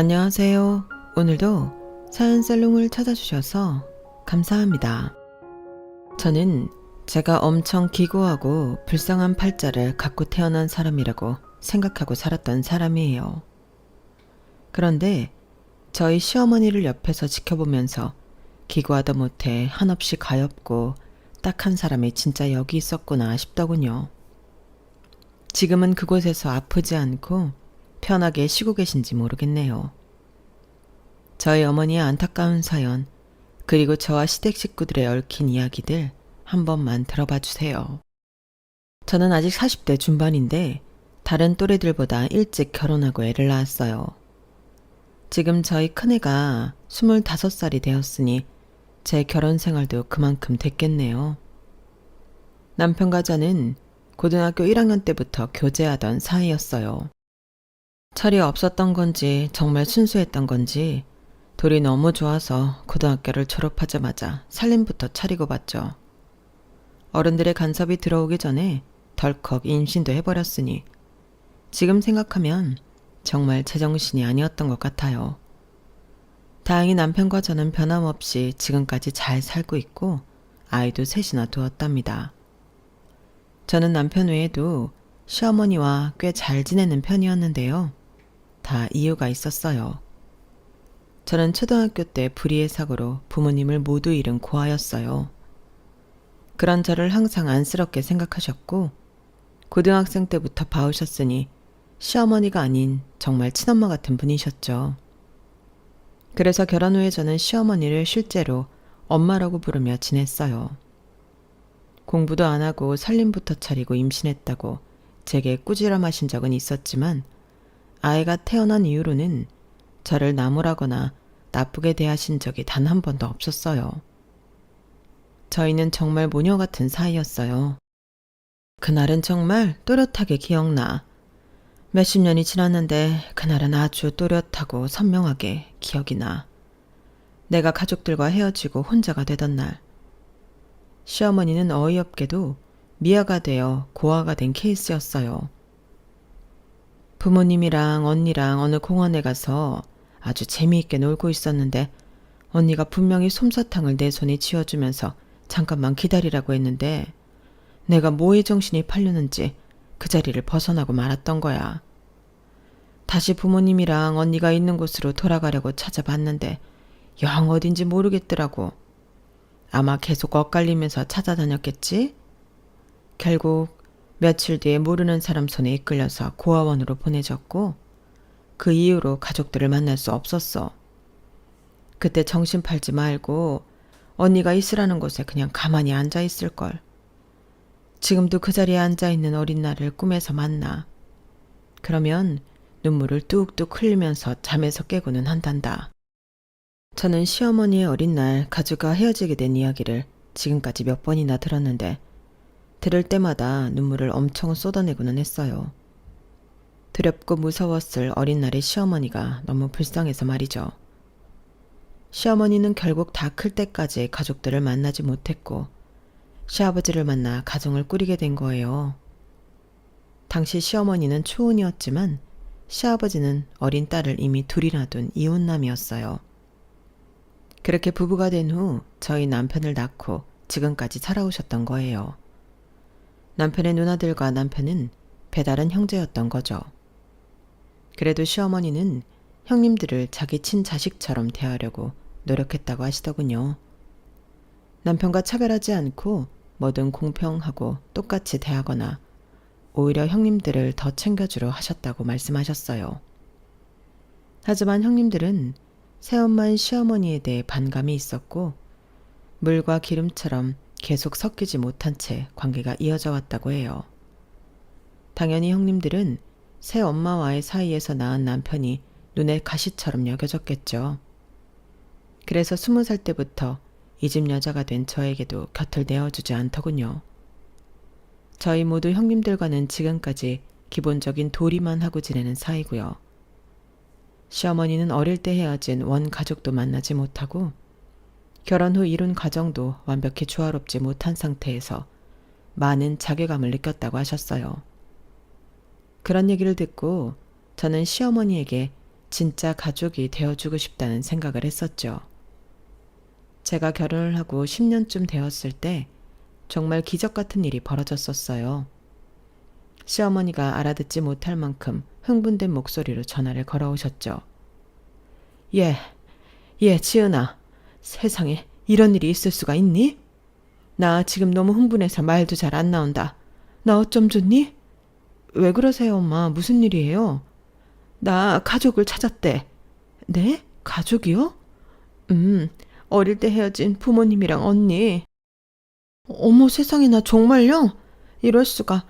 안녕하세요. 오늘도 사연살롱을 찾아주셔서 감사합니다. 저는 제가 엄청 기고하고 불쌍한 팔자를 갖고 태어난 사람이라고 생각하고 살았던 사람이에요. 그런데 저희 시어머니를 옆에서 지켜보면서 기고하다 못해 한없이 가엾고 딱한 사람이 진짜 여기 있었구나 싶더군요. 지금은 그곳에서 아프지 않고 편하게 쉬고 계신지 모르겠네요. 저희 어머니의 안타까운 사연, 그리고 저와 시댁 식구들의 얽힌 이야기들 한 번만 들어봐 주세요. 저는 아직 40대 중반인데 다른 또래들보다 일찍 결혼하고 애를 낳았어요. 지금 저희 큰애가 25살이 되었으니 제 결혼 생활도 그만큼 됐겠네요. 남편과 저는 고등학교 1학년 때부터 교제하던 사이였어요. 철이 없었던 건지 정말 순수했던 건지 둘이 너무 좋아서 고등학교를 졸업하자마자 살림부터 차리고 봤죠. 어른들의 간섭이 들어오기 전에 덜컥 임신도 해버렸으니 지금 생각하면 정말 제정신이 아니었던 것 같아요. 다행히 남편과 저는 변함없이 지금까지 잘 살고 있고 아이도 셋이나 두었답니다. 저는 남편 외에도 시어머니와 꽤 잘 지내는 편이었는데요. 다 이유가 있었어요. 저는 초등학교 때 불의의 사고로 부모님을 모두 잃은 고아였어요. 그런 저를 항상 안쓰럽게 생각하셨고 고등학생 때부터 봐오셨으니 시어머니가 아닌 정말 친엄마 같은 분이셨죠. 그래서 결혼 후에 저는 시어머니를 실제로 엄마라고 부르며 지냈어요. 공부도 안 하고 살림부터 차리고 임신했다고 제게 꾸지람하신 적은 있었지만 아이가 태어난 이후로는 저를 나무라거나 나쁘게 대하신 적이 단 한 번도 없었어요. 저희는 정말 모녀 같은 사이였어요. 그날은 정말 또렷하게 기억나. 몇십 년이 지났는데 그날은 아주 또렷하고 선명하게 기억이 나. 내가 가족들과 헤어지고 혼자가 되던 날. 시어머니는 어이없게도 미아가 되어 고아가 된 케이스였어요. 부모님이랑 언니랑 어느 공원에 가서 아주 재미있게 놀고 있었는데 언니가 분명히 솜사탕을 내 손에 쥐어주면서 잠깐만 기다리라고 했는데 내가 뭐에 정신이 팔렸는지 그 자리를 벗어나고 말았던 거야. 다시 부모님이랑 언니가 있는 곳으로 돌아가려고 찾아봤는데 영 어딘지 모르겠더라고. 아마 계속 엇갈리면서 찾아다녔겠지? 결국 며칠 뒤에 모르는 사람 손에 이끌려서 고아원으로 보내졌고 그 이후로 가족들을 만날 수 없었어. 그때 정신 팔지 말고 언니가 있으라는 곳에 그냥 가만히 앉아 있을걸. 지금도 그 자리에 앉아있는 어린 나를 꿈에서 만나. 그러면 눈물을 뚝뚝 흘리면서 잠에서 깨고는 한단다. 저는 시어머니의 어린 날 가족과 헤어지게 된 이야기를 지금까지 몇 번이나 들었는데 들을 때마다 눈물을 엄청 쏟아내고는 했어요. 두렵고 무서웠을 어린 날의 시어머니가 너무 불쌍해서 말이죠. 시어머니는 결국 다 클 때까지 가족들을 만나지 못했고 시아버지를 만나 가정을 꾸리게 된 거예요. 당시 시어머니는 초혼이었지만 시아버지는 어린 딸을 이미 둘이나 둔 이혼남이었어요. 그렇게 부부가 된 후 저희 남편을 낳고 지금까지 살아오셨던 거예요. 남편의 누나들과 남편은 배다른 형제였던 거죠. 그래도 시어머니는 형님들을 자기 친자식처럼 대하려고 노력했다고 하시더군요. 남편과 차별하지 않고 뭐든 공평하고 똑같이 대하거나 오히려 형님들을 더 챙겨주려 하셨다고 말씀하셨어요. 하지만 형님들은 새엄마인 시어머니에 대해 반감이 있었고 물과 기름처럼 계속 섞이지 못한 채 관계가 이어져 왔다고 해요. 당연히 형님들은 새엄마와의 사이에서 낳은 남편이 눈에 가시처럼 여겨졌겠죠. 그래서 20살 때부터 이 집 여자가 된 저에게도 곁을 내어주지 않더군요. 저희 모두 형님들과는 지금까지 기본적인 도리만 하고 지내는 사이고요. 시어머니는 어릴 때 헤어진 원가족도 만나지 못하고 결혼 후 이룬 가정도 완벽히 조화롭지 못한 상태에서 많은 자괴감을 느꼈다고 하셨어요. 그런 얘기를 듣고 저는 시어머니에게 진짜 가족이 되어주고 싶다는 생각을 했었죠. 제가 결혼을 하고 10년쯤 되었을 때 정말 기적 같은 일이 벌어졌었어요. 시어머니가 알아듣지 못할 만큼 흥분된 목소리로 전화를 걸어오셨죠. 지은아. 세상에 이런 일이 있을 수가 있니? 나 지금 너무 흥분해서 말도 잘 안 나온다. 나 어쩜 좋니? 왜 그러세요, 엄마? 무슨 일이에요? 나 가족을 찾았대. 네? 가족이요? 어릴 때 헤어진 부모님이랑 언니. 어머 세상에, 나 정말요? 이럴 수가.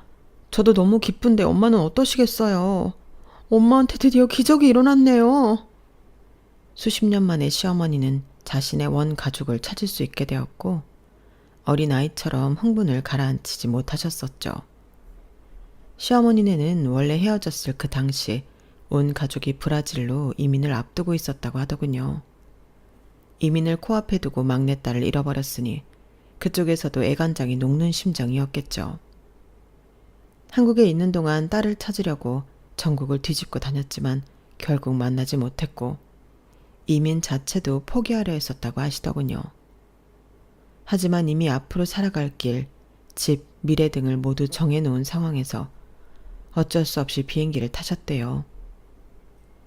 저도 너무 기쁜데 엄마는 어떠시겠어요? 엄마한테 드디어 기적이 일어났네요. 수십 년 만에 시어머니는 자신의 원 가족을 찾을 수 있게 되었고 어린아이처럼 흥분을 가라앉히지 못하셨었죠. 시어머니네는 원래 헤어졌을 그 당시 온 가족이 브라질로 이민을 앞두고 있었다고 하더군요. 이민을 코앞에 두고 막내딸을 잃어버렸으니 그쪽에서도 애간장이 녹는 심정이었겠죠. 한국에 있는 동안 딸을 찾으려고 전국을 뒤집고 다녔지만 결국 만나지 못했고 이민 자체도 포기하려 했었다고 하시더군요. 하지만 이미 앞으로 살아갈 길, 집, 미래 등을 모두 정해놓은 상황에서 어쩔 수 없이 비행기를 타셨대요.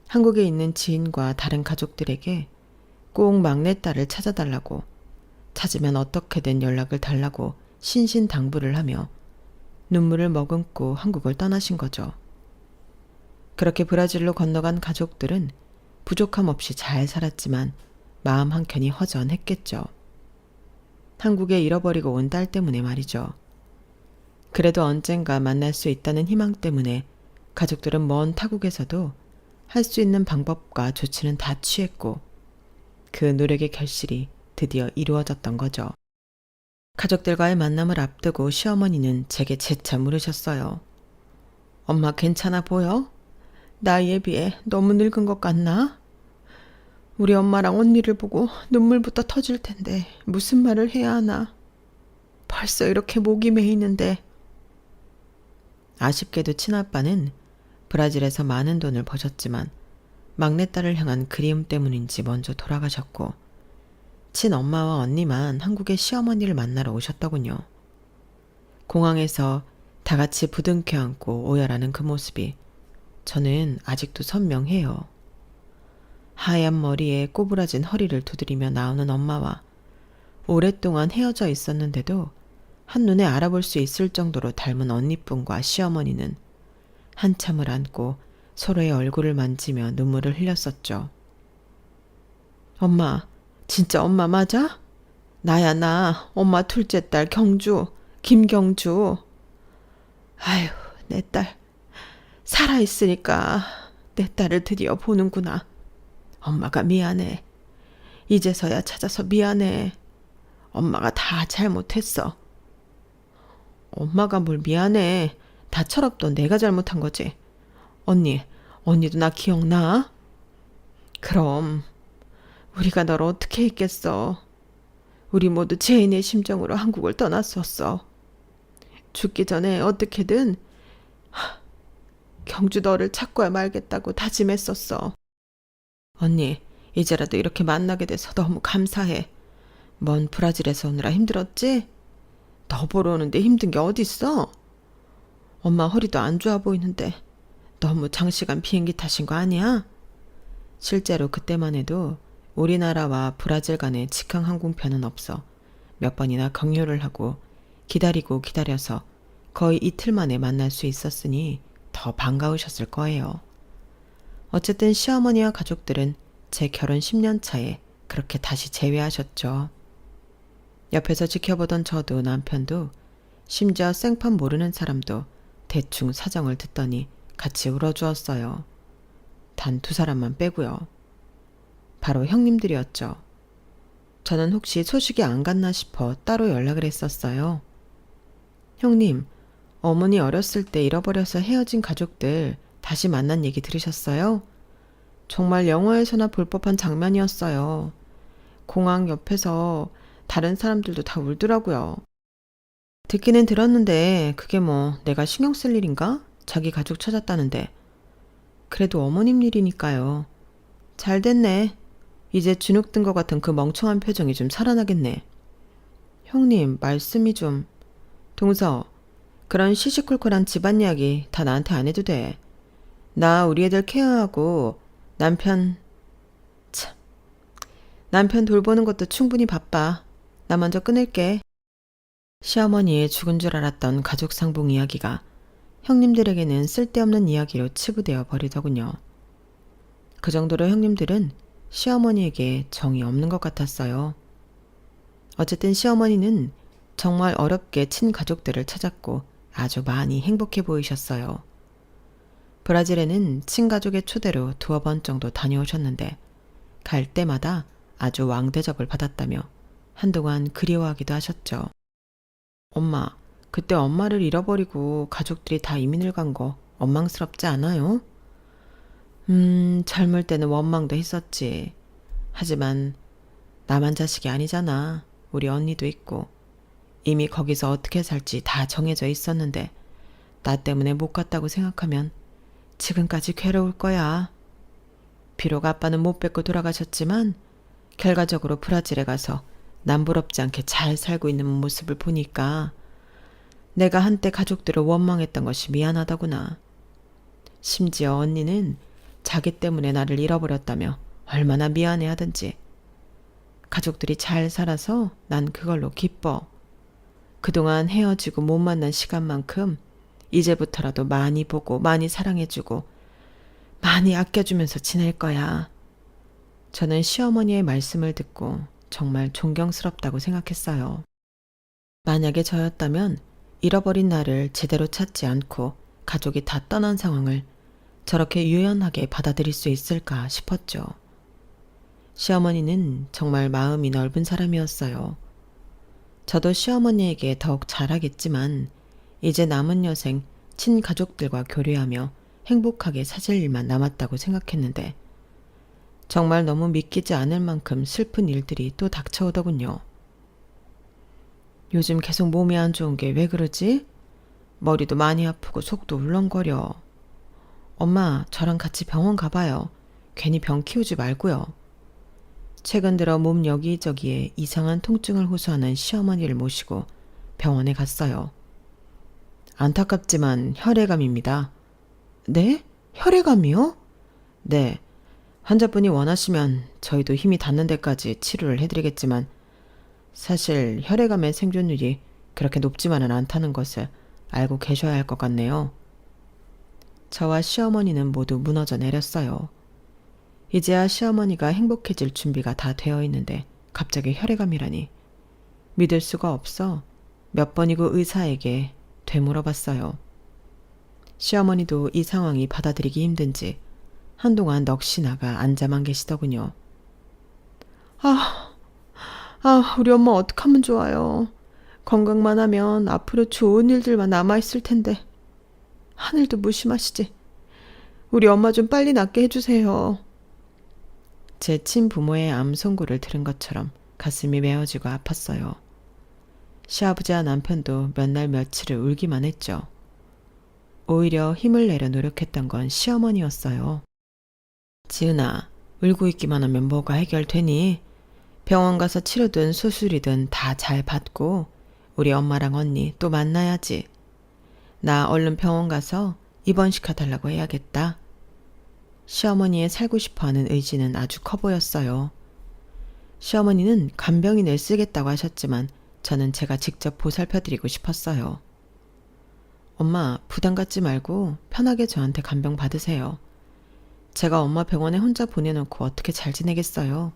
한국에 있는 지인과 다른 가족들에게 꼭 막내딸을 찾아달라고, 찾으면 어떻게든 연락을 달라고 신신당부를 하며 눈물을 머금고 한국을 떠나신 거죠. 그렇게 브라질로 건너간 가족들은 부족함 없이 잘 살았지만 마음 한켠이 허전했겠죠. 한국에 잃어버리고 온 딸 때문에 말이죠. 그래도 언젠가 만날 수 있다는 희망 때문에 가족들은 먼 타국에서도 할 수 있는 방법과 조치는 다 취했고 그 노력의 결실이 드디어 이루어졌던 거죠. 가족들과의 만남을 앞두고 시어머니는 제게 재차 물으셨어요. 엄마 괜찮아 보여? 나이에 비해 너무 늙은 것 같나? 우리 엄마랑 언니를 보고 눈물부터 터질 텐데 무슨 말을 해야 하나? 벌써 이렇게 목이 메이는데. 아쉽게도 친아빠는 브라질에서 많은 돈을 버셨지만 막내딸을 향한 그리움 때문인지 먼저 돌아가셨고 친엄마와 언니만 한국의 시어머니를 만나러 오셨더군요. 공항에서 다 같이 부둥켜 안고 오열하는 그 모습이 저는 아직도 선명해요. 하얀 머리에 꼬부라진 허리를 두드리며 나오는 엄마와 오랫동안 헤어져 있었는데도 한눈에 알아볼 수 있을 정도로 닮은 언니뿐과 시어머니는 한참을 안고 서로의 얼굴을 만지며 눈물을 흘렸었죠. 엄마, 진짜 엄마 맞아? 나야 나, 엄마 둘째 딸 경주, 김경주. 아휴, 내 딸. 살아있으니까 내 딸을 드디어 보는구나. 엄마가 미안해. 이제서야 찾아서 미안해. 엄마가 다 잘못했어. 엄마가 뭘 미안해. 다 철없던 내가 잘못한 거지. 언니도 나 기억나? 그럼 우리가 널 어떻게 했겠어. 우리 모두 죄인의 심정으로 한국을 떠났었어. 죽기 전에 어떻게든 경주 너를 찾고야 말겠다고 다짐했었어. 언니, 이제라도 이렇게 만나게 돼서 너무 감사해. 먼 브라질에서 오느라 힘들었지? 너 보러 오는데 힘든 게 어딨어? 엄마 허리도 안 좋아 보이는데 너무 장시간 비행기 타신 거 아니야? 실제로 그때만 해도 우리나라와 브라질 간에 직항 항공편은 없어 몇 번이나 경유를 하고 기다리고 기다려서 거의 이틀 만에 만날 수 있었으니 더 반가우셨을 거예요. 어쨌든 시어머니와 가족들은 제 결혼 10년 차에 그렇게 다시 재회하셨죠. 옆에서 지켜보던 저도 남편도 심지어 생판 모르는 사람도 대충 사정을 듣더니 같이 울어주었어요. 단 2사람만 빼고요. 바로 형님들이었죠. 저는 혹시 소식이 안 갔나 싶어 따로 연락을 했었어요. 형님, 어머니 어렸을 때 잃어버려서 헤어진 가족들 다시 만난 얘기 들으셨어요? 정말 영화에서나 볼 법한 장면이었어요. 공항 옆에서 다른 사람들도 다 울더라고요. 듣기는 들었는데 그게 뭐 내가 신경 쓸 일인가? 자기 가족 찾았다는데. 그래도 어머님 일이니까요. 잘 됐네. 이제 주눅 든 것 같은 그 멍청한 표정이 좀 살아나겠네. 형님, 말씀이 좀... 동서, 그런 시시콜콜한 집안 이야기 다 나한테 안 해도 돼. 나 우리 애들 케어하고 남편... 참, 남편 돌보는 것도 충분히 바빠. 나 먼저 끊을게. 시어머니의 죽은 줄 알았던 가족 상봉 이야기가 형님들에게는 쓸데없는 이야기로 치부되어 버리더군요. 그 정도로 형님들은 시어머니에게 정이 없는 것 같았어요. 어쨌든 시어머니는 정말 어렵게 친가족들을 찾았고 아주 많이 행복해 보이셨어요. 브라질에는 친가족의 초대로 2번 정도 다녀오셨는데 갈 때마다 아주 왕대접을 받았다며 한동안 그리워하기도 하셨죠. 엄마, 그때 엄마를 잃어버리고 가족들이 다 이민을 간 거 원망스럽지 않아요? 젊을 때는 원망도 했었지. 하지만 나만 자식이 아니잖아. 우리 언니도 있고. 이미 거기서 어떻게 살지 다 정해져 있었는데 나 때문에 못 갔다고 생각하면 지금까지 괴로울 거야. 비록 아빠는 못 뵙고 돌아가셨지만 결과적으로 브라질에 가서 남부럽지 않게 잘 살고 있는 모습을 보니까 내가 한때 가족들을 원망했던 것이 미안하다구나. 심지어 언니는 자기 때문에 나를 잃어버렸다며 얼마나 미안해하든지. 가족들이 잘 살아서 난 그걸로 기뻐. 그동안 헤어지고 못 만난 시간만큼 이제부터라도 많이 보고 많이 사랑해주고 많이 아껴주면서 지낼 거야. 저는 시어머니의 말씀을 듣고 정말 존경스럽다고 생각했어요. 만약에 저였다면 잃어버린 나를 제대로 찾지 않고 가족이 다 떠난 상황을 저렇게 유연하게 받아들일 수 있을까 싶었죠. 시어머니는 정말 마음이 넓은 사람이었어요. 저도 시어머니에게 더욱 잘하겠지만 이제 남은 여생 친가족들과 교류하며 행복하게 사실 일만 남았다고 생각했는데 정말 너무 믿기지 않을 만큼 슬픈 일들이 또 닥쳐오더군요. 요즘 계속 몸이 안 좋은 게 왜 그러지? 머리도 많이 아프고 속도 울렁거려. 엄마, 저랑 같이 병원 가봐요. 괜히 병 키우지 말고요. 최근 들어 몸 여기저기에 이상한 통증을 호소하는 시어머니를 모시고 병원에 갔어요. 안타깝지만 혈액암입니다. 네? 혈액암이요? 네. 환자분이 원하시면 저희도 힘이 닿는 데까지 치료를 해드리겠지만 사실 혈액암의 생존율이 그렇게 높지만은 않다는 것을 알고 계셔야 할 것 같네요. 저와 시어머니는 모두 무너져 내렸어요. 이제야 시어머니가 행복해질 준비가 다 되어 있는데 갑자기 혈액암이라니. 믿을 수가 없어 몇 번이고 의사에게 되물어봤어요. 시어머니도 이 상황이 받아들이기 힘든지 한동안 넋이 나가 앉아만 계시더군요. 우리 엄마 어떡하면 좋아요. 건강만 하면 앞으로 좋은 일들만 남아있을 텐데. 하늘도 무심하시지. 우리 엄마 좀 빨리 낫게 해주세요. 제 친부모의 암 선고를 들은 것처럼 가슴이 메어지고 아팠어요. 시아버지와 남편도 몇 날 며칠을 울기만 했죠. 오히려 힘을 내려 노력했던 건 시어머니였어요. 지은아, 울고 있기만 하면 뭐가 해결되니? 병원 가서 치료든 수술이든 다 잘 받고 우리 엄마랑 언니 또 만나야지. 나 얼른 병원 가서 입원시켜달라고 해야겠다. 시어머니의 살고 싶어하는 의지는 아주 커 보였어요. 시어머니는 간병인을 쓰겠다고 하셨지만 저는 제가 직접 보살펴드리고 싶었어요. 엄마, 부담 갖지 말고 편하게 저한테 간병 받으세요. 제가 엄마 병원에 혼자 보내놓고 어떻게 잘 지내겠어요.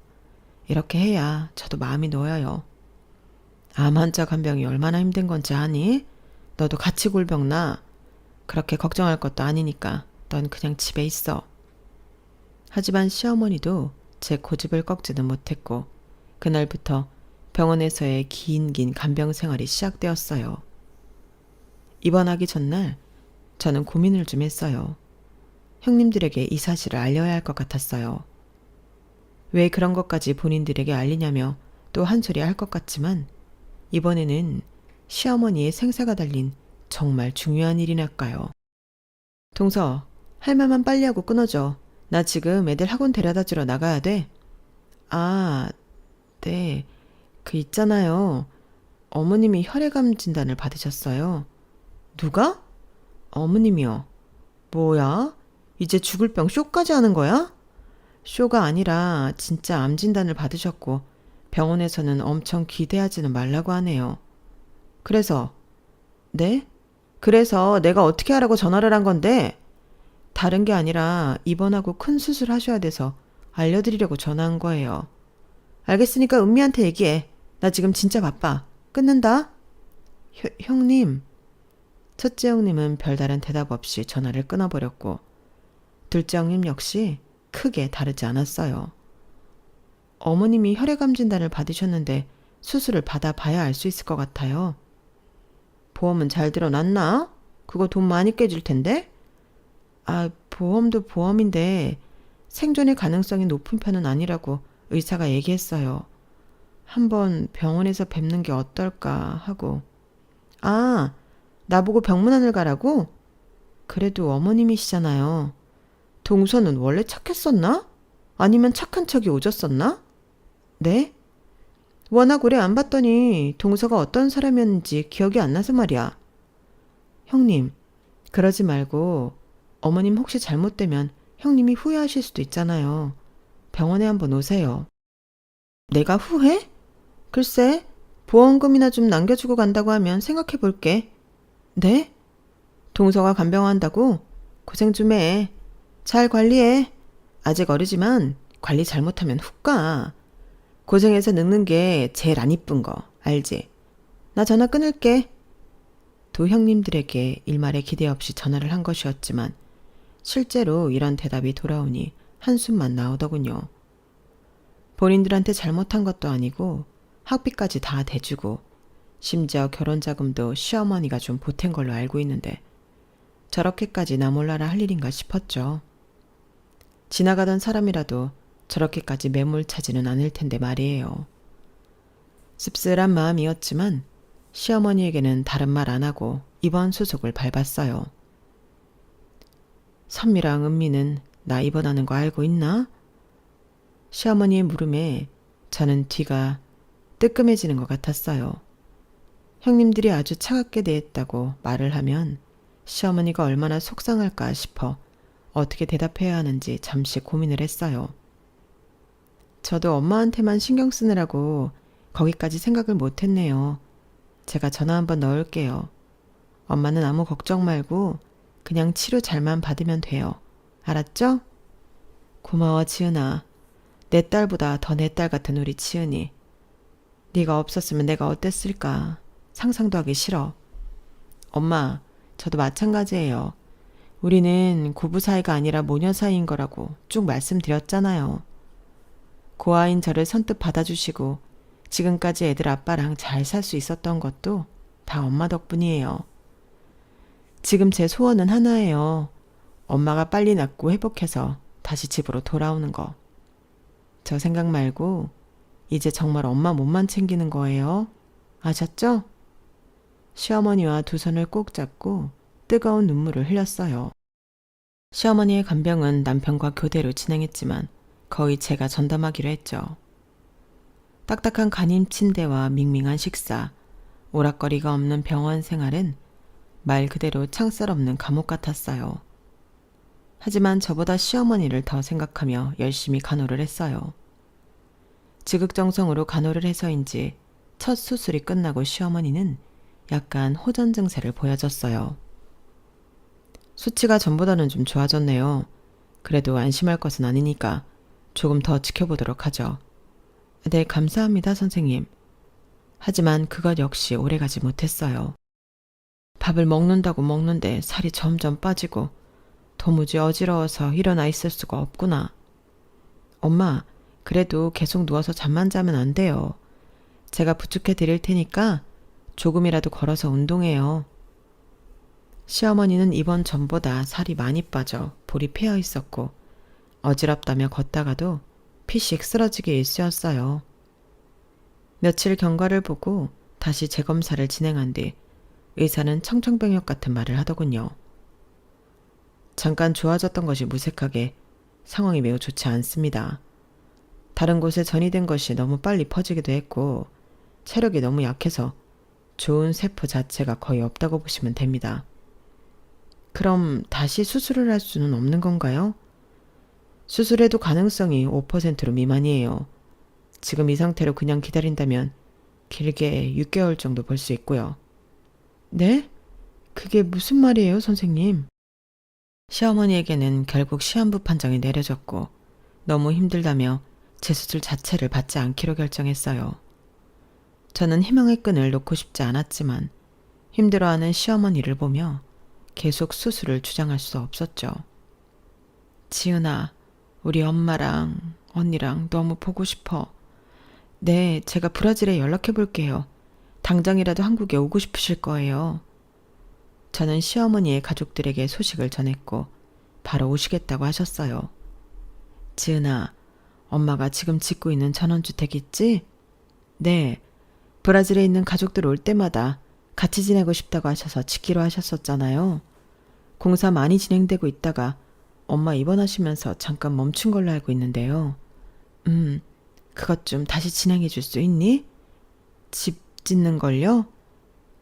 이렇게 해야 저도 마음이 놓여요. 암 환자 간병이 얼마나 힘든 건지 아니? 너도 같이 골병 나. 그렇게 걱정할 것도 아니니까 넌 그냥 집에 있어. 하지만 시어머니도 제 고집을 꺾지는 못했고 그날부터 병원에서의 긴 간병 생활이 시작되었어요. 입원하기 전날 저는 고민을 좀 했어요. 형님들에게 이 사실을 알려야 할 것 같았어요. 왜 그런 것까지 본인들에게 알리냐며 또 한 소리 할 것 같지만 이번에는 시어머니의 생사가 달린 정말 중요한 일이랄까요. 동서, 할 말만 빨리 하고 끊어줘. 나 지금 애들 학원 데려다 주러 나가야 돼. 아, 네. 그 있잖아요. 어머님이 혈액암 진단을 받으셨어요. 누가? 어머님이요. 뭐야? 이제 죽을 병 쇼까지 하는 거야? 쇼가 아니라 진짜 암 진단을 받으셨고 병원에서는 엄청 기대하지는 말라고 하네요. 그래서, 네? 그래서 내가 어떻게 하라고 전화를 한 건데? 다른 게 아니라 입원하고 큰 수술 하셔야 돼서 알려드리려고 전화한 거예요. 알겠으니까 은미한테 얘기해. 나 지금 진짜 바빠. 끊는다. 형님. 첫째 형님은 별다른 대답 없이 전화를 끊어버렸고 둘째 형님 역시 크게 다르지 않았어요. 어머님이 혈액암 진단을 받으셨는데 수술을 받아봐야 알 수 있을 것 같아요. 보험은 잘 들어놨나? 그거 돈 많이 깨질 텐데? 아, 보험도 보험인데 생존의 가능성이 높은 편은 아니라고 의사가 얘기했어요. 한번 병원에서 뵙는 게 어떨까 하고. 아, 나보고 병문안을 가라고? 그래도 어머님이시잖아요. 동서는 원래 착했었나? 아니면 착한 척이 오졌었나? 네? 워낙 오래 안 봤더니 동서가 어떤 사람이었는지 기억이 안 나서 말이야. 형님, 그러지 말고 어머님 혹시 잘못되면 형님이 후회하실 수도 있잖아요. 병원에 한번 오세요. 내가 후회? 글쎄, 보험금이나 좀 남겨주고 간다고 하면 생각해 볼게. 네? 동서가 간병한다고? 고생 좀 해. 잘 관리해. 아직 어리지만 관리 잘못하면 훅 가. 고생해서 늙는 게 제일 안 이쁜 거 알지? 나 전화 끊을게. 두 형님들에게 일말의 기대 없이 전화를 한 것이었지만 실제로 이런 대답이 돌아오니 한숨만 나오더군요. 본인들한테 잘못한 것도 아니고 학비까지 다 대주고 심지어 결혼자금도 시어머니가 좀 보탠 걸로 알고 있는데 저렇게까지 나 몰라라 할 일인가 싶었죠. 지나가던 사람이라도 저렇게까지 매몰차지는 않을 텐데 말이에요. 씁쓸한 마음이었지만 시어머니에게는 다른 말 안 하고 입원 수속을 밟았어요. 선미랑 은미는 나 입원하는 거 알고 있나? 시어머니의 물음에 저는 뒤가 뜨끔해지는 것 같았어요. 형님들이 아주 차갑게 대했다고 말을 하면 시어머니가 얼마나 속상할까 싶어 어떻게 대답해야 하는지 잠시 고민을 했어요. 저도 엄마한테만 신경 쓰느라고 거기까지 생각을 못했네요. 제가 전화 한번 넣을게요. 엄마는 아무 걱정 말고 그냥 치료 잘만 받으면 돼요. 알았죠? 고마워 지은아. 내 딸보다 더 내 딸 같은 우리 지은이. 네가 없었으면 내가 어땠을까. 상상도 하기 싫어. 엄마, 저도 마찬가지예요. 우리는 고부 사이가 아니라 모녀 사이인 거라고 쭉 말씀드렸잖아요. 고아인 저를 선뜻 받아주시고 지금까지 애들 아빠랑 잘 살 수 있었던 것도 다 엄마 덕분이에요. 지금 제 소원은 하나예요. 엄마가 빨리 낫고 회복해서 다시 집으로 돌아오는 거. 저 생각 말고 이제 정말 엄마 몸만 챙기는 거예요. 아셨죠? 시어머니와 두 손을 꼭 잡고 뜨거운 눈물을 흘렸어요. 시어머니의 간병은 남편과 교대로 진행했지만 거의 제가 전담하기로 했죠. 딱딱한 간임 침대와 밍밍한 식사, 오락거리가 없는 병원 생활은 말 그대로 창살 없는 감옥 같았어요. 하지만 저보다 시어머니를 더 생각하며 열심히 간호를 했어요. 지극정성으로 간호를 해서인지 첫 수술이 끝나고 시어머니는 약간 호전 증세를 보여줬어요. 수치가 전보다는 좀 좋아졌네요. 그래도 안심할 것은 아니니까 조금 더 지켜보도록 하죠. 네, 감사합니다, 선생님. 하지만 그것 역시 오래가지 못했어요. 밥을 먹는다고 먹는데 살이 점점 빠지고 도무지 어지러워서 일어나 있을 수가 없구나. 엄마, 그래도 계속 누워서 잠만 자면 안 돼요. 제가 부축해 드릴 테니까 조금이라도 걸어서 운동해요. 시어머니는 이번 전보다 살이 많이 빠져 볼이 패여 있었고 어지럽다며 걷다가도 피식 쓰러지기 일쑤였어요. 며칠 경과를 보고 다시 재검사를 진행한 뒤 의사는 청천벽력 같은 말을 하더군요. 잠깐 좋아졌던 것이 무색하게 상황이 매우 좋지 않습니다. 다른 곳에 전이된 것이 너무 빨리 퍼지기도 했고 체력이 너무 약해서 좋은 세포 자체가 거의 없다고 보시면 됩니다. 그럼 다시 수술을 할 수는 없는 건가요? 수술해도 가능성이 5%로 미만이에요. 지금 이 상태로 그냥 기다린다면 길게 6개월 정도 볼 수 있고요. 네? 그게 무슨 말이에요, 선생님? 시어머니에게는 결국 시한부 판정이 내려졌고 너무 힘들다며 재수술 자체를 받지 않기로 결정했어요. 저는 희망의 끈을 놓고 싶지 않았지만 힘들어하는 시어머니를 보며 계속 수술을 주장할 수 없었죠. 지은아, 우리 엄마랑 언니랑 너무 보고 싶어. 네, 제가 브라질에 연락해 볼게요. 당장이라도 한국에 오고 싶으실 거예요. 저는 시어머니의 가족들에게 소식을 전했고 바로 오시겠다고 하셨어요. 지은아, 엄마가 지금 짓고 있는 전원주택 있지? 네, 브라질에 있는 가족들 올 때마다 같이 지내고 싶다고 하셔서 짓기로 하셨었잖아요. 공사 많이 진행되고 있다가 엄마 입원하시면서 잠깐 멈춘 걸로 알고 있는데요. 그것 좀 다시 진행해 줄 수 있니? 집 짓는 걸요?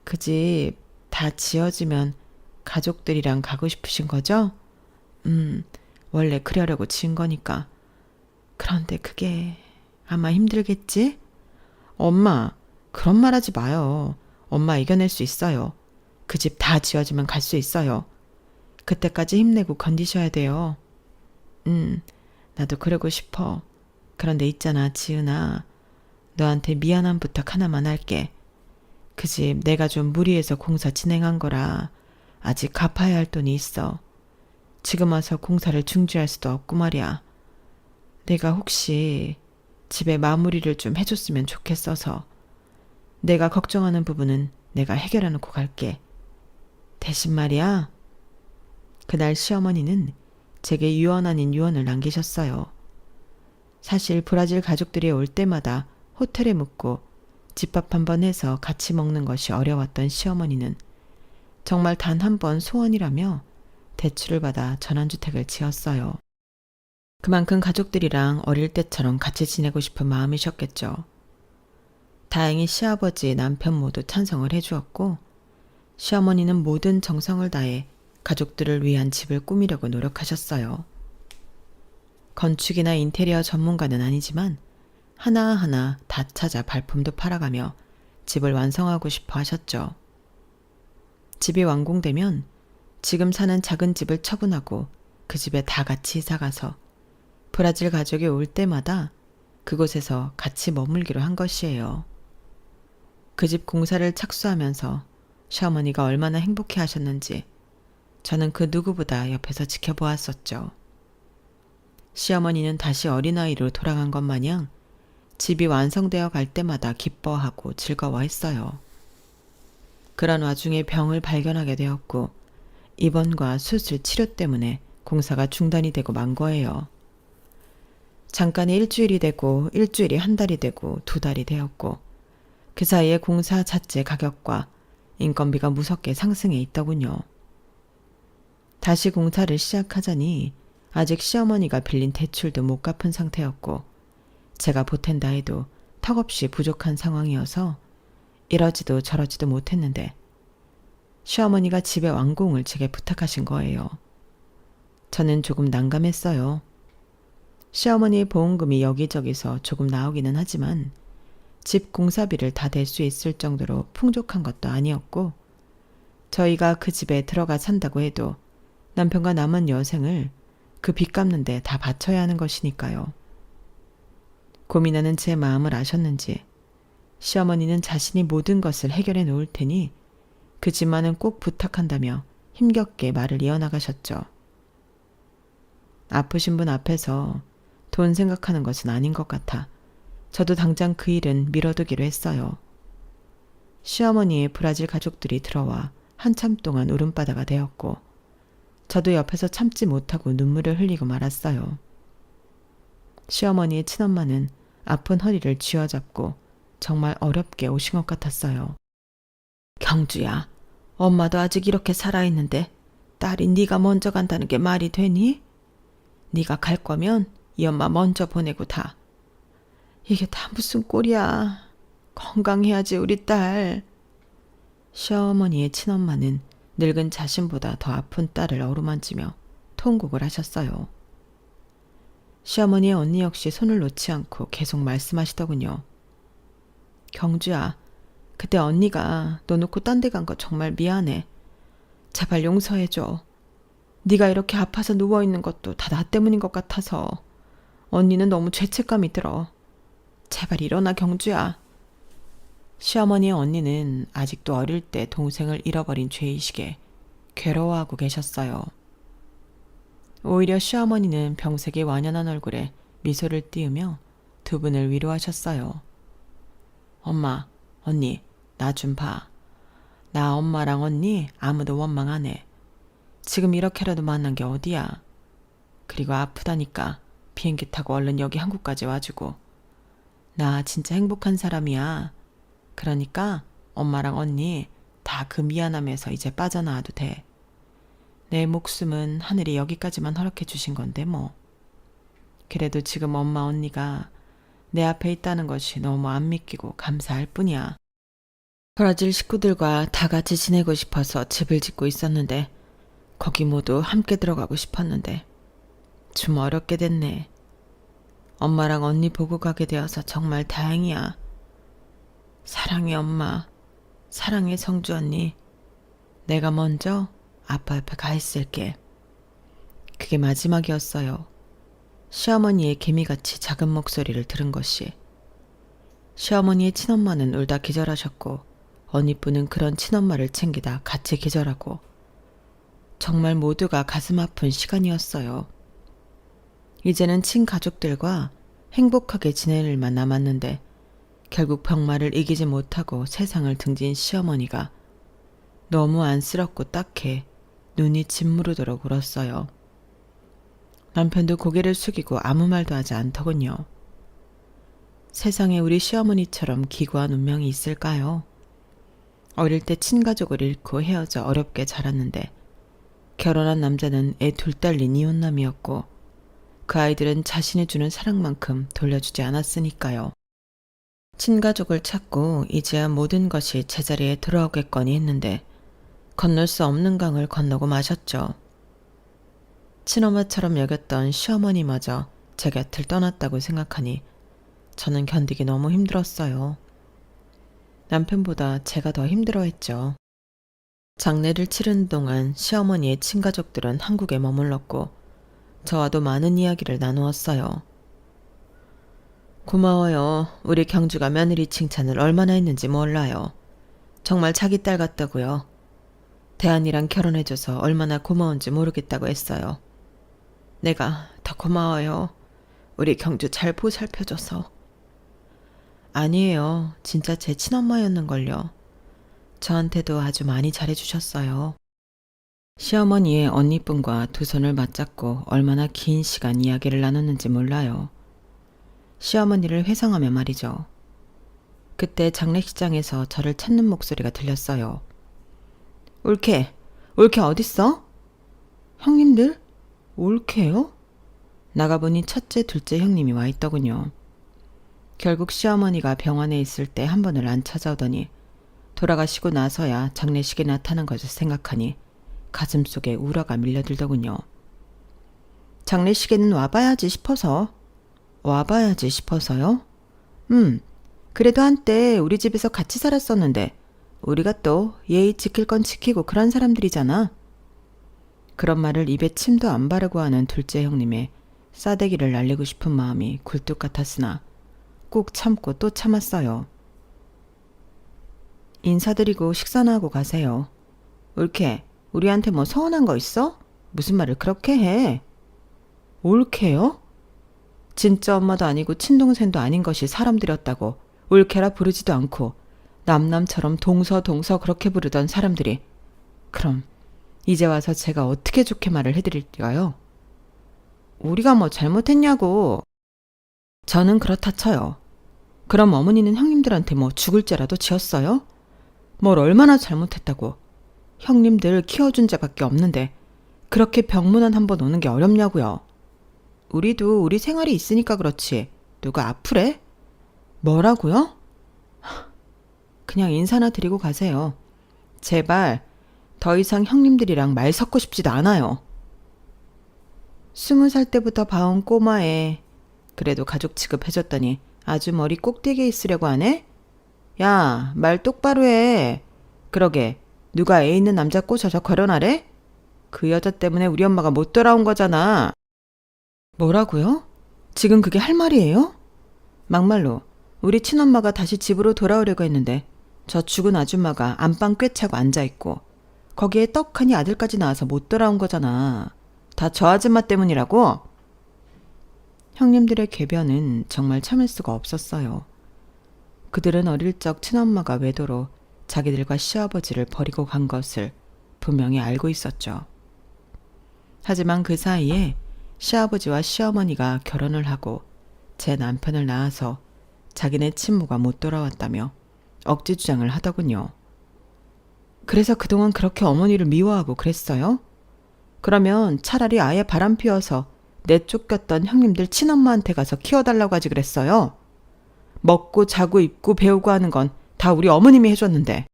그 집 다 지어지면 가족들이랑 가고 싶으신 거죠? 원래 그러려고 지은 거니까. 그런데 그게 아마 힘들겠지? 엄마, 그런 말 하지 마요. 엄마 이겨낼 수 있어요. 그 집 다 지어지면 갈 수 있어요. 그때까지 힘내고 견디셔야 돼요. 나도 그러고 싶어. 그런데 있잖아, 지은아. 너한테 미안한 부탁 하나만 할게. 그 집 내가 좀 무리해서 공사 진행한 거라 아직 갚아야 할 돈이 있어. 지금 와서 공사를 중지할 수도 없고 말이야. 내가 혹시 집에 마무리를 좀 해줬으면 좋겠어서 내가 걱정하는 부분은 내가 해결해 놓고 갈게. 대신 말이야. 그날 시어머니는 제게 유언 아닌 유언을 남기셨어요. 사실 브라질 가족들이 올 때마다 호텔에 묵고 집밥 한번 해서 같이 먹는 것이 어려웠던 시어머니는 정말 단 한 번 소원이라며 대출을 받아 전원주택을 지었어요. 그만큼 가족들이랑 어릴 때처럼 같이 지내고 싶은 마음이셨겠죠. 다행히 시아버지, 남편 모두 찬성을 해주었고 시어머니는 모든 정성을 다해 가족들을 위한 집을 꾸미려고 노력하셨어요. 건축이나 인테리어 전문가는 아니지만 하나하나 다 찾아 발품도 팔아가며 집을 완성하고 싶어 하셨죠. 집이 완공되면 지금 사는 작은 집을 처분하고 그 집에 다 같이 이사가서 브라질 가족이 올 때마다 그곳에서 같이 머물기로 한 것이에요. 그 집 공사를 착수하면서 시어머니가 얼마나 행복해 하셨는지 저는 그 누구보다 옆에서 지켜보았었죠. 시어머니는 다시 어린아이로 돌아간 것 마냥 집이 완성되어 갈 때마다 기뻐하고 즐거워했어요. 그런 와중에 병을 발견하게 되었고 입원과 수술 치료 때문에 공사가 중단이 되고 만 거예요. 잠깐이 일주일이 되고 일주일이 한 달이 되고 두 달이 되었고 그 사이에 공사 자재 가격과 인건비가 무섭게 상승해 있더군요. 다시 공사를 시작하자니 아직 시어머니가 빌린 대출도 못 갚은 상태였고 제가 보탠다 해도 턱없이 부족한 상황이어서 이러지도 저러지도 못했는데 시어머니가 집의 완공을 제게 부탁하신 거예요. 저는 조금 난감했어요. 시어머니의 보험금이 여기저기서 조금 나오기는 하지만 집 공사비를 다 댈 수 있을 정도로 풍족한 것도 아니었고 저희가 그 집에 들어가 산다고 해도 남편과 남은 여생을 그 빚 갚는데 다 바쳐야 하는 것이니까요. 고민하는 제 마음을 아셨는지 시어머니는 자신이 모든 것을 해결해 놓을 테니 그 집만은 꼭 부탁한다며 힘겹게 말을 이어나가셨죠. 아프신 분 앞에서 돈 생각하는 것은 아닌 것 같아 저도 당장 그 일은 미뤄두기로 했어요. 시어머니의 브라질 가족들이 들어와 한참 동안 울음바다가 되었고 저도 옆에서 참지 못하고 눈물을 흘리고 말았어요. 시어머니의 친엄마는 아픈 허리를 쥐어잡고 정말 어렵게 오신 것 같았어요. 경주야, 엄마도 아직 이렇게 살아있는데 딸이 네가 먼저 간다는 게 말이 되니? 네가 갈 거면 이 엄마 먼저 보내고 다. 이게 다 무슨 꼴이야. 건강해야지 우리 딸. 시어머니의 친엄마는 늙은 자신보다 더 아픈 딸을 어루만지며 통곡을 하셨어요. 시어머니의 언니 역시 손을 놓지 않고 계속 말씀하시더군요. 경주야, 그때 언니가 너 놓고 딴 데 간 거 정말 미안해. 제발 용서해줘. 네가 이렇게 아파서 누워있는 것도 다 나 때문인 것 같아서 언니는 너무 죄책감이 들어. 제발 일어나 경주야. 시어머니의 언니는 아직도 어릴 때 동생을 잃어버린 죄의식에 괴로워하고 계셨어요. 오히려 시어머니는 병색이 완연한 얼굴에 미소를 띄우며 두 분을 위로하셨어요. 엄마, 언니, 나 좀 봐. 나 엄마랑 언니 아무도 원망 안 해. 지금 이렇게라도 만난 게 어디야. 그리고 아프다니까 비행기 타고 얼른 여기 한국까지 와주고. 나 진짜 행복한 사람이야. 그러니까 엄마랑 언니 다 그 미안함에서 이제 빠져나와도 돼. 내 목숨은 하늘이 여기까지만 허락해 주신 건데 뭐. 그래도 지금 엄마 언니가 내 앞에 있다는 것이 너무 안 믿기고 감사할 뿐이야. 브라질 식구들과 다 같이 지내고 싶어서 집을 짓고 있었는데 거기 모두 함께 들어가고 싶었는데 좀 어렵게 됐네. 엄마랑 언니 보고 가게 되어서 정말 다행이야. 사랑해 엄마. 사랑해 성주 언니. 내가 먼저 아빠 옆에 가 있을게. 그게 마지막이었어요. 시어머니의 개미같이 작은 목소리를 들은 것이. 시어머니의 친엄마는 울다 기절하셨고 언니뿐은 그런 친엄마를 챙기다 같이 기절하고 정말 모두가 가슴 아픈 시간이었어요. 이제는 친가족들과 행복하게 지낼 일만 남았는데 결국 병마를 이기지 못하고 세상을 등진 시어머니가 너무 안쓰럽고 딱해 눈이 짓무르도록 울었어요. 남편도 고개를 숙이고 아무 말도 하지 않더군요. 세상에 우리 시어머니처럼 기구한 운명이 있을까요? 어릴 때 친가족을 잃고 헤어져 어렵게 자랐는데 결혼한 남자는 애 둘 딸린 이혼남이었고 그 아이들은 자신이 주는 사랑만큼 돌려주지 않았으니까요. 친가족을 찾고 이제야 모든 것이 제자리에 돌아오겠거니 했는데 건널 수 없는 강을 건너고 마셨죠. 친엄마처럼 여겼던 시어머니마저 제 곁을 떠났다고 생각하니 저는 견디기 너무 힘들었어요. 남편보다 제가 더 힘들어했죠. 장례를 치르는 동안 시어머니의 친가족들은 한국에 머물렀고 저와도 많은 이야기를 나누었어요. 고마워요. 우리 경주가 며느리 칭찬을 얼마나 했는지 몰라요. 정말 자기 딸 같다고요. 대한이랑 결혼해줘서 얼마나 고마운지 모르겠다고 했어요. 내가 더 고마워요. 우리 경주 잘 보살펴줘서. 아니에요. 진짜 제 친엄마였는걸요. 저한테도 아주 많이 잘해주셨어요. 시어머니의 언니분과 두 손을 맞잡고 얼마나 긴 시간 이야기를 나눴는지 몰라요. 시어머니를 회상하며 말이죠. 그때 장례식장에서 저를 찾는 목소리가 들렸어요. 올케 어딨어? 형님들? 올케요? 나가보니 첫째, 둘째 형님이 와 있더군요. 결국 시어머니가 병원에 있을 때 한 번을 안 찾아오더니 돌아가시고 나서야 장례식에 나타난 것을 생각하니 가슴속에 우라가 밀려들더군요. 장례식에는 와봐야지 싶어서. 와봐야지 싶어서요? 그래도 한때 우리 집에서 같이 살았었는데 우리가 또 예의 지킬 건 지키고 그런 사람들이잖아. 그런 말을 입에 침도 안 바르고 하는 둘째 형님의 싸대기를 날리고 싶은 마음이 굴뚝 같았으나 꾹 참고 또 참았어요. 인사드리고 식사나 하고 가세요. 올케, 우리한테 뭐 서운한 거 있어? 무슨 말을 그렇게 해? 올케요? 진짜 엄마도 아니고 친동생도 아닌 것이 사람들이었다고 올케라 부르지도 않고 남남처럼 동서 그렇게 부르던 사람들이 그럼 이제 와서 제가 어떻게 좋게 말을 해드릴까요? 우리가 뭐 잘못했냐고. 저는 그렇다 쳐요. 그럼 어머니는 형님들한테 뭐 죽을 죄라도 지었어요? 뭘 얼마나 잘못했다고. 형님들 키워준 죄밖에 없는데 그렇게 병문안 한번 오는 게 어렵냐고요. 우리도 우리 생활이 있으니까 그렇지. 누가 아프래? 뭐라고요? 그냥 인사나 드리고 가세요. 제발 더 이상 형님들이랑 말 섞고 싶지도 않아요. 20살 때부터 봐온 꼬마애. 그래도 가족 취급해줬더니 아주 머리 꼭대기에 있으려고 하네? 야, 말 똑바로 해. 그러게, 누가 애 있는 남자 꼬셔서 결혼하래? 그 여자 때문에 우리 엄마가 못 돌아온 거잖아. 뭐라고요? 지금 그게 할 말이에요? 막말로 우리 친엄마가 다시 집으로 돌아오려고 했는데 저 죽은 아줌마가 안방 꿰차고 앉아있고 거기에 떡하니 아들까지 나와서 못 돌아온 거잖아. 다 저 아줌마 때문이라고? 형님들의 궤변은 정말 참을 수가 없었어요. 그들은 어릴 적 친엄마가 외도로 자기들과 시아버지를 버리고 간 것을 분명히 알고 있었죠. 하지만 그 사이에 시아버지와 시어머니가 결혼을 하고 제 남편을 낳아서 자기네 친모가 못 돌아왔다며 억지 주장을 하더군요. 그래서 그동안 그렇게 어머니를 미워하고 그랬어요? 그러면 차라리 아예 바람 피워서 내쫓겼던 형님들 친엄마한테 가서 키워달라고 하지 그랬어요? 먹고 자고 입고 배우고 하는 건 다 우리 어머님이 해줬는데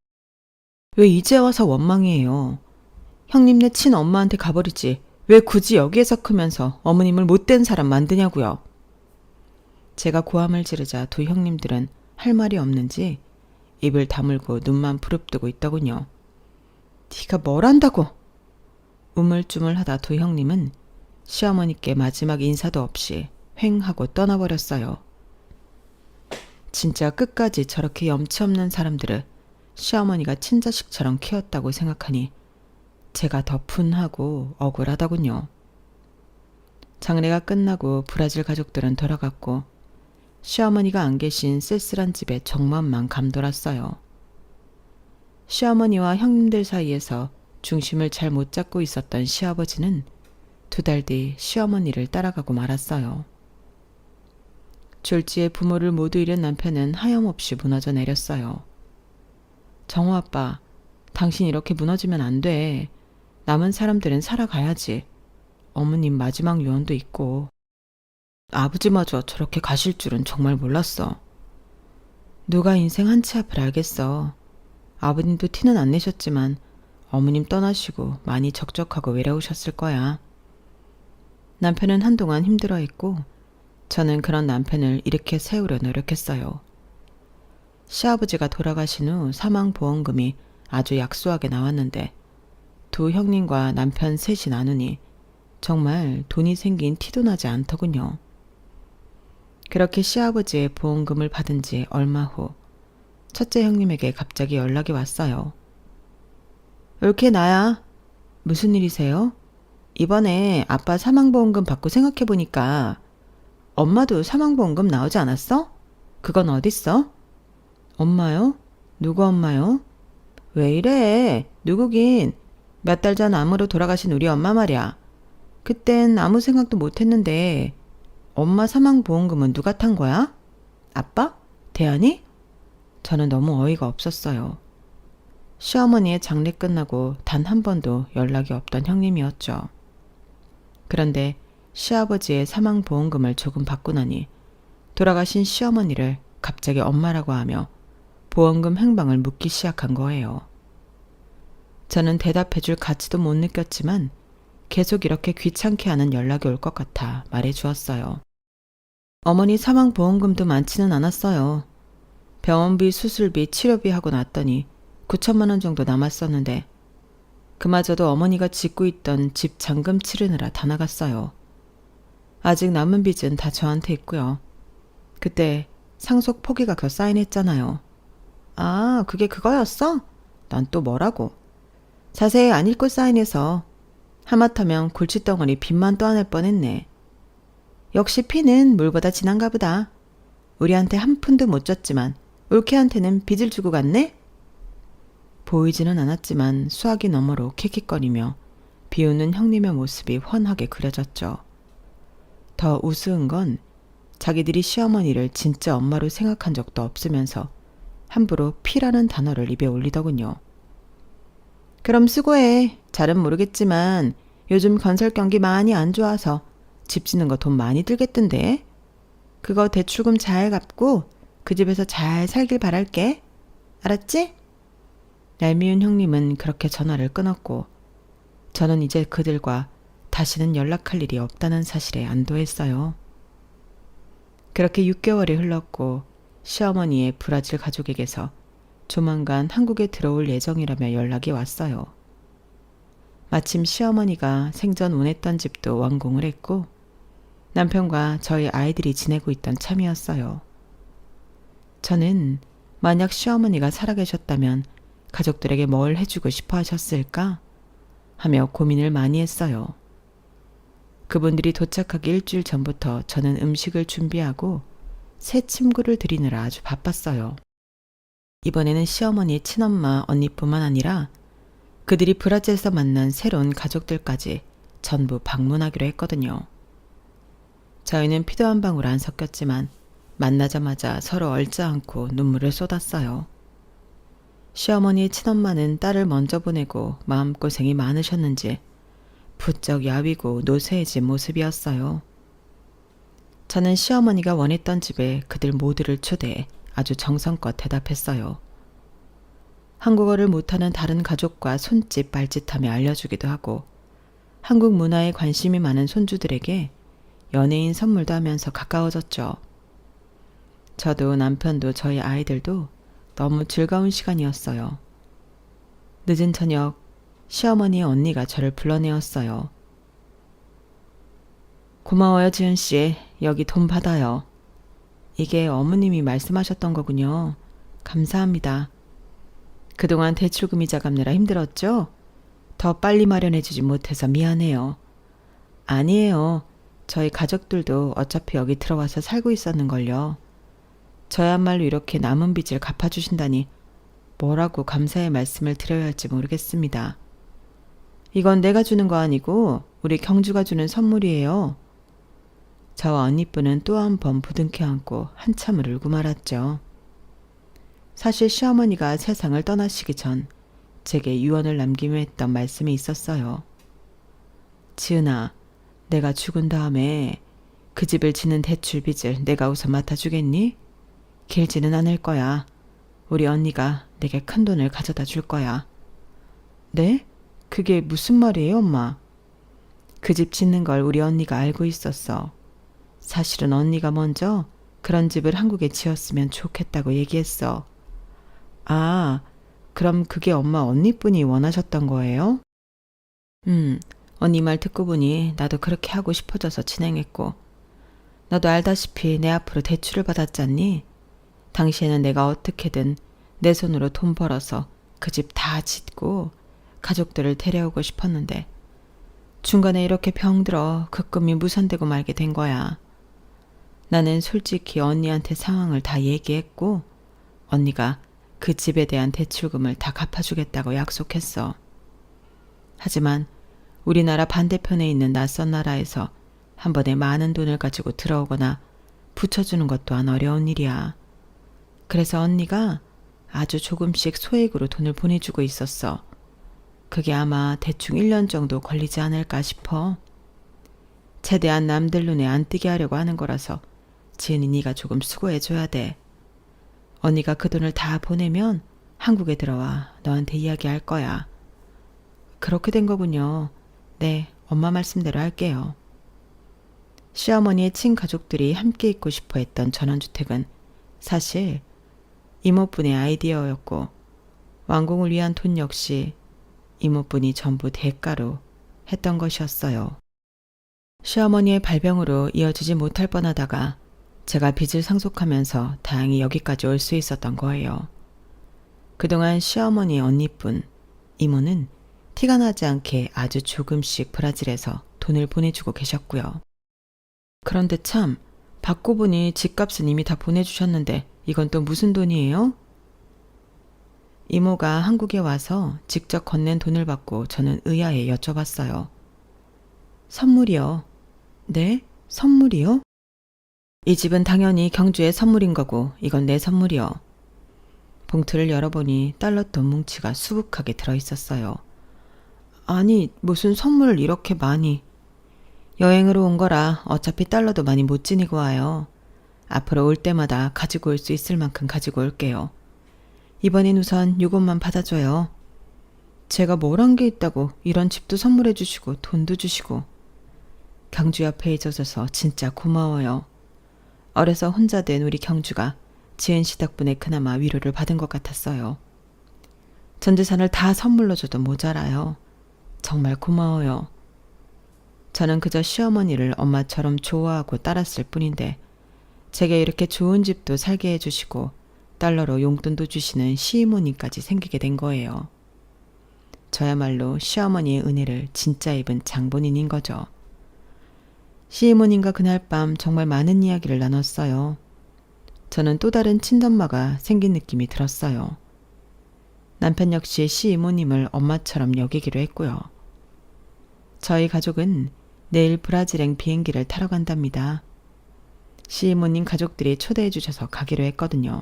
왜 이제 와서 원망이에요? 형님네 친엄마한테 가버리지 왜 굳이 여기에서 크면서 어머님을 못된 사람 만드냐고요? 제가 고함을 지르자 두 형님들은 할 말이 없는지 입을 다물고 눈만 부릅뜨고 있더군요. 네가 뭘 안다고? 우물쭈물하다 두 형님은 시어머니께 마지막 인사도 없이 횡 하고 떠나버렸어요. 진짜 끝까지 저렇게 염치 없는 사람들을 시어머니가 친자식처럼 키웠다고 생각하니 제가 더 분하고 억울하더군요. 장례가 끝나고 브라질 가족들은 돌아갔고 시어머니가 안 계신 쓸쓸한 집에 정맘만 감돌았어요. 시어머니와 형님들 사이에서 중심을 잘 못 잡고 있었던 시아버지는 2달 뒤 시어머니를 따라가고 말았어요. 졸지에 부모를 모두 잃은 남편은 하염없이 무너져 내렸어요. 정호 아빠, 당신 이렇게 무너지면 안 돼. 남은 사람들은 살아가야지. 어머님 마지막 유언도 있고. 아버지마저 저렇게 가실 줄은 정말 몰랐어. 누가 인생 한 치 앞을 알겠어. 아버님도 티는 안 내셨지만 어머님 떠나시고 많이 적적하고 외로우셨을 거야. 남편은 한동안 힘들어했고 저는 그런 남편을 일으켜 세우려 노력했어요. 시아버지가 돌아가신 후 사망보험금이 아주 약소하게 나왔는데 두 형님과 남편 셋이 나누니 정말 돈이 생긴 티도 나지 않더군요. 그렇게 시아버지의 보험금을 받은 지 얼마 후 첫째 형님에게 갑자기 연락이 왔어요. 올케 나야. 무슨 일이세요? 이번에 아빠 사망보험금 받고 생각해보니까 엄마도 사망보험금 나오지 않았어? 그건 어딨어? 엄마요? 누구 엄마요? 왜 이래? 누구긴. 몇 달 전 암으로 돌아가신 우리 엄마 말이야. 그땐 아무 생각도 못했는데 엄마 사망보험금은 누가 탄 거야? 아빠? 대안이? 저는 너무 어이가 없었어요. 시어머니의 장례 끝나고 단 한 번도 연락이 없던 형님이었죠. 그런데 시아버지의 사망보험금을 조금 받고 나니 돌아가신 시어머니를 갑자기 엄마라고 하며 보험금 행방을 묻기 시작한 거예요. 저는 대답해줄 가치도 못 느꼈지만 계속 이렇게 귀찮게 하는 연락이 올 것 같아 말해주었어요. 어머니 사망보험금도 많지는 않았어요. 병원비, 수술비, 치료비 하고 났더니 9천만 원 정도 남았었는데 그마저도 어머니가 짓고 있던 집 잔금 치르느라 다 나갔어요. 아직 남은 빚은 다 저한테 있고요. 그때 상속 포기가 사인했잖아요. 아, 그게 그거였어? 난 또 뭐라고? 자세히 안 읽고 사인해서 하마터면 골칫덩어리 빚만 떠안을 뻔했네. 역시 피는 물보다 진한가 보다. 우리한테 한 푼도 못 줬지만 올케한테는 빚을 주고 갔네? 보이지는 않았지만 수화기 너머로 킥킥거리며 비웃는 형님의 모습이 훤하게 그려졌죠. 더 우스운 건 자기들이 시어머니를 진짜 엄마로 생각한 적도 없으면서 함부로 피라는 단어를 입에 올리더군요. 그럼 수고해. 잘은 모르겠지만 요즘 건설 경기 많이 안 좋아서 집 짓는 거 돈 많이 들겠던데? 그거 대출금 잘 갚고 그 집에서 잘 살길 바랄게. 알았지? 얄미운 형님은 그렇게 전화를 끊었고 저는 이제 그들과 다시는 연락할 일이 없다는 사실에 안도했어요. 그렇게 6개월이 흘렀고 시어머니의 브라질 가족에게서 조만간 한국에 들어올 예정이라며 연락이 왔어요. 마침 시어머니가 생전 원했던 집도 완공을 했고 남편과 저희 아이들이 지내고 있던 참이었어요. 저는 만약 시어머니가 살아계셨다면 가족들에게 뭘 해주고 싶어 하셨을까 하며 고민을 많이 했어요. 그분들이 도착하기 일주일 전부터 저는 음식을 준비하고 새 침구를 들이느라 아주 바빴어요. 이번에는 시어머니의 친엄마 언니뿐만 아니라 그들이 브라질에서 만난 새로운 가족들까지 전부 방문하기로 했거든요. 저희는 피도 한 방울 안 섞였지만 만나자마자 서로 얼짜안고 눈물을 쏟았어요. 시어머니의 친엄마는 딸을 먼저 보내고 마음고생이 많으셨는지 부쩍 야위고 노쇠해진 모습이었어요. 저는 시어머니가 원했던 집에 그들 모두를 초대해 아주 정성껏 대답했어요. 한국어를 못하는 다른 가족과 손짓 발짓하며 알려주기도 하고 한국 문화에 관심이 많은 손주들에게 연예인 선물도 하면서 가까워졌죠. 저도 남편도 저희 아이들도 너무 즐거운 시간이었어요. 늦은 저녁 시어머니의 언니가 저를 불러내었어요. 고마워요, 지은씨. 여기 돈 받아요. 이게 어머님이 말씀하셨던 거군요. 감사합니다. 그동안 대출금이자 갚느라 힘들었죠? 더 빨리 마련해주지 못해서 미안해요. 아니에요. 저희 가족들도 어차피 여기 들어와서 살고 있었는걸요. 저야말로 이렇게 남은 빚을 갚아주신다니 뭐라고 감사의 말씀을 드려야 할지 모르겠습니다. 이건 내가 주는 거 아니고 우리 경주가 주는 선물이에요. 저와 언니분은 또 한 번 부둥켜 안고 한참을 울고 말았죠. 사실 시어머니가 세상을 떠나시기 전 제게 유언을 남기며 했던 말씀이 있었어요. 지은아, 내가 죽은 다음에 그 집을 지는 대출 빚을 내가 우선 맡아주겠니? 길지는 않을 거야. 우리 언니가 내게 큰 돈을 가져다 줄 거야. 네? 그게 무슨 말이에요, 엄마? 그 집 짓는 걸 우리 언니가 알고 있었어. 사실은 언니가 먼저 그런 집을 한국에 지었으면 좋겠다고 얘기했어. 아, 그럼 그게 엄마 언니분이 원하셨던 거예요? 언니 말 듣고 보니 나도 그렇게 하고 싶어져서 진행했고 너도 알다시피 내 앞으로 대출을 받았잖니? 당시에는 내가 어떻게든 내 손으로 돈 벌어서 그 집 다 짓고 가족들을 데려오고 싶었는데 중간에 이렇게 병들어 그 꿈이 무산되고 말게 된 거야. 나는 솔직히 언니한테 상황을 다 얘기했고 언니가 그 집에 대한 대출금을 다 갚아주겠다고 약속했어. 하지만 우리나라 반대편에 있는 낯선 나라에서 한 번에 많은 돈을 가지고 들어오거나 붙여주는 것 또한 어려운 일이야. 그래서 언니가 아주 조금씩 소액으로 돈을 보내주고 있었어. 그게 아마 대충 1년 정도 걸리지 않을까 싶어. 최대한 남들 눈에 안 띄게 하려고 하는 거라서 지은이 네가 조금 수고해줘야 돼. 언니가 그 돈을 다 보내면 한국에 들어와 너한테 이야기할 거야. 그렇게 된 거군요. 네, 엄마 말씀대로 할게요. 시어머니의 친가족들이 함께 있고 싶어 했던 전원주택은 사실 이모분의 아이디어였고 완공을 위한 돈 역시 이모분이 전부 대가로 했던 것이었어요. 시어머니의 발병으로 이어지지 못할 뻔하다가 제가 빚을 상속하면서 다행히 여기까지 올 수 있었던 거예요. 그동안 시어머니의 언니뿐, 이모는 티가 나지 않게 아주 조금씩 브라질에서 돈을 보내주고 계셨고요. 그런데 참, 받고 보니 집값은 이미 다 보내주셨는데 이건 또 무슨 돈이에요? 이모가 한국에 와서 직접 건넨 돈을 받고 저는 의아해 여쭤봤어요. 선물이요. 네? 선물이요? 이 집은 당연히 경주의 선물인 거고 이건 내 선물이요. 봉투를 열어보니 달러돈 뭉치가 수북하게 들어있었어요. 아니, 무슨 선물을 이렇게 많이. 여행으로 온 거라 어차피 달러도 많이 못 지니고 와요. 앞으로 올 때마다 가지고 올 수 있을 만큼 가지고 올게요. 이번엔 우선 요것만 받아줘요. 제가 뭘 한 게 있다고 이런 집도 선물해 주시고 돈도 주시고. 경주 옆에 있어서 진짜 고마워요. 어려서 혼자 된 우리 경주가 지은 씨 덕분에 그나마 위로를 받은 것 같았어요. 전 재산을 다 선물로 줘도 모자라요. 정말 고마워요. 저는 그저 시어머니를 엄마처럼 좋아하고 따랐을 뿐인데 제게 이렇게 좋은 집도 살게 해주시고 달러로 용돈도 주시는 시이모님까지 생기게 된 거예요. 저야말로 시어머니의 은혜를 진짜 입은 장본인인 거죠. 시이모님과 그날 밤 정말 많은 이야기를 나눴어요. 저는 또 다른 친엄마가 생긴 느낌이 들었어요. 남편 역시 시이모님을 엄마처럼 여기기로 했고요. 저희 가족은 내일 브라질행 비행기를 타러 간답니다. 시이모님 가족들이 초대해 주셔서 가기로 했거든요.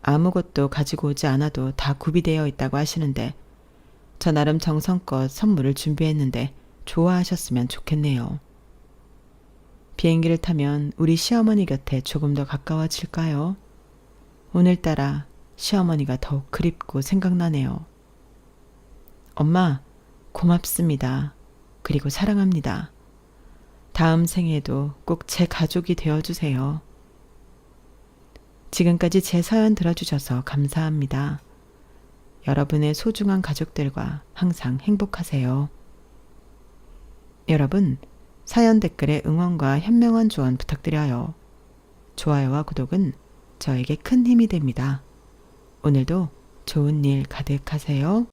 아무것도 가지고 오지 않아도 다 구비되어 있다고 하시는데 저 나름 정성껏 선물을 준비했는데 좋아하셨으면 좋겠네요. 비행기를 타면 우리 시어머니 곁에 조금 더 가까워질까요? 오늘따라 시어머니가 더욱 그립고 생각나네요. 엄마, 고맙습니다. 그리고 사랑합니다. 다음 생에도 꼭 제 가족이 되어주세요. 지금까지 제 사연 들어주셔서 감사합니다. 여러분의 소중한 가족들과 항상 행복하세요. 여러분, 사연 댓글에 응원과 현명한 조언 부탁드려요. 좋아요와 구독은 저에게 큰 힘이 됩니다. 오늘도 좋은 일 가득하세요.